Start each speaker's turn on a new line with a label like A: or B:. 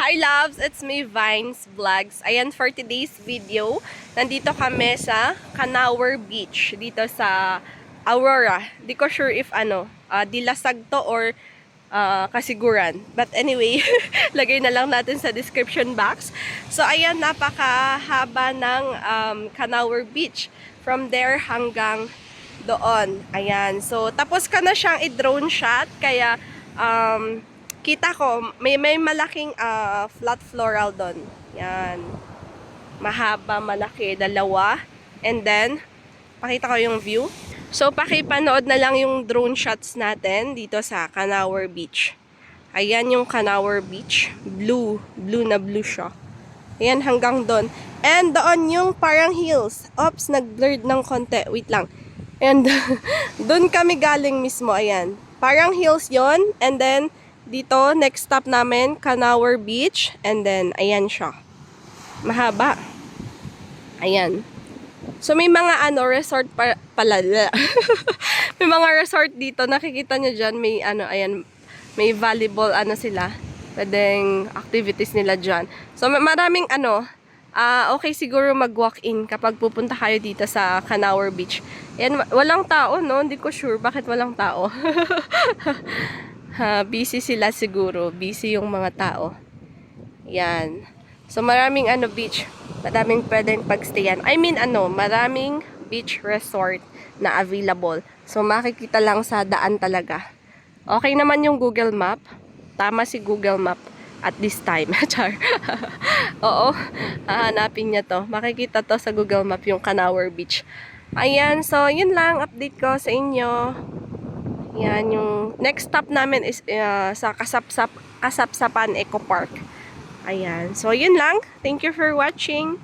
A: Hi loves! It's me, Vines Vlogs. Ayan, for today's video, nandito kami sa Canower Beach, dito sa Aurora. Di ko sure if Dilasag to or Kasiguran. But anyway, lagay na lang natin sa description box. So ayan, napakahaba ng Canower Beach. From there hanggang doon. Ayan. So, tapos ka na siyang i-drone shot. Kaya, kita ko, may malaking flat floral doon. Yan. Mahaba, malaki, dalawa. And then, pakita ko yung view. So, pakipanood na lang yung drone shots natin dito sa Canower Beach. Ayan yung Canower Beach. Blue. Blue na blue siya. Ayan, hanggang doon. And doon yung parang hills. Oops, nag-blurred ng konti. Wait lang. And doon kami galing mismo. Ayan. Parang hills yon. And then, dito, next stop namin, Canower Beach. And then, ayan siya. Mahaba. Ayan. So, may mga resort pala. May mga resort dito. Nakikita nyo dyan. May ayan. May volleyball, sila. Pwedeng activities nila dyan. So, maraming okay siguro mag-walk-in kapag pupunta kayo dito sa Canower Beach. Yan, walang tao, no? Hindi ko sure bakit walang tao. Busy sila siguro. Busy yung mga tao. Yan. So, maraming beach. Maraming pwedeng pagstayan. I mean, maraming beach resort na available. So, makikita lang sa daan talaga. Okay naman yung Google Map. Tama si Google Map at this time. Char. Oo. Hahanapin niya to. Makikita to sa Google Map yung Canower Beach. Ayan. So, yun lang. Update ko sa inyo. Yan. Yung next stop namin is sa Kasapsapan Eco Park. Ayan. So, yun lang. Thank you for watching.